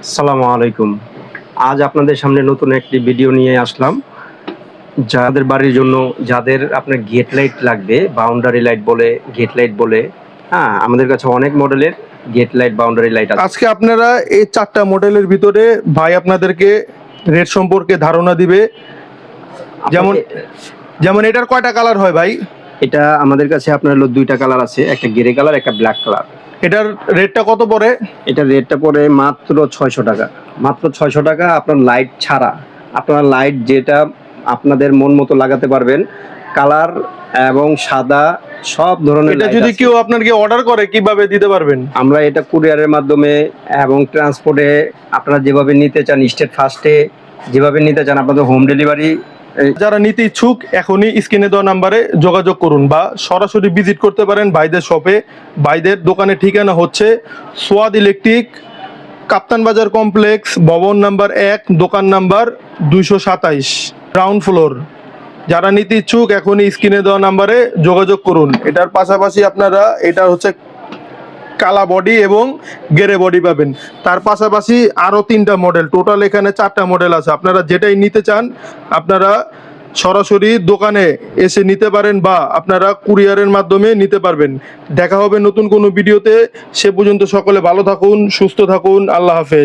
আসসালামু আলাইকুম। আজ আপনাদের সামনে নতুন একটি ভিডিও নিয়ে আসলাম। যাদের বাড়ির জন্য যাদের আপনার গেট লাইট লাগবে, বাউন্ডারি লাইট বলে, গেট লাইট বলে, হ্যাঁ? আমাদের কাছে অনেক মডেলের গেট লাইট, বাউন্ডারি লাইট আছে। আজকে আপনারা এই 4টা মডেলের ভিতরে ভাই আপনাদেরকে রেট সম্পর্কে ধারণা দিবে। যেমন যেমন এটার কয়টা কালার হয় ভাই? এটা আমাদের কাছে আপনার হলো 2টা কালার আছে, একটা গ্রে কালার, একটা ব্ল্যাক কালার। এটার রেটটা কত পড়ে? এটার রেটটা পড়ে মাত্র 600 টাকা। মাত্র 600 টাকা আপনার লাইট ছাড়া। আপনারা লাইট যেটা আপনাদের মন মতো লাগাতে পারবেন। কালার এবং সাদা সব ধরনের এটা লাইট যদি আছে। কেউ আপনাকে অর্ডার করে কিভাবে দিতে পারবেন? আমরা এটা কুরিয়ারের মাধ্যমে এবং ট্রান্সপোর্টে আপনারা যেভাবে নিতে চান, স্টেট ফার্স্টে যেভাবে নিতে চান, আপনাদের হোম ডেলিভারি। যারা নিতে ইচ্ছুক এখনই স্ক্রিনে দেওয়া নাম্বারে যোগাযোগ করুন বা সরাসরি ভিজিট করতে পারেন ভাইদের শপে। ভাইদের দোকানের ঠিকানা হচ্ছে সোয়াদ ইলেকট্রিক, কাপ্তান বাজার কমপ্লেক্স, ভবন নাম্বার 1, দোকান নাম্বার 227, গ্রাউন্ড ফ্লোর। যারা নিতে ইচ্ছুক এখনই স্ক্রিনে দেওয়া নাম্বারে যোগাযোগ করুন। এটার পাশাপাশি আপনারা এটা হচ্ছে কালা বডি এবং গেরে বডি পাবেন। তার পাশাপাশি আরও 3টা মডেল, টোটাল এখানে 4টা মডেল আছে। আপনারা যেটাই নিতে চান আপনারা সরাসরি দোকানে এসে নিতে পারেন বা আপনারা কুরিয়ারের মাধ্যমে নিতে পারবেন। দেখা হবে নতুন কোনো ভিডিওতে। সে পর্যন্ত সকলে ভালো থাকুন, সুস্থ থাকুন। আল্লাহ হাফেজ।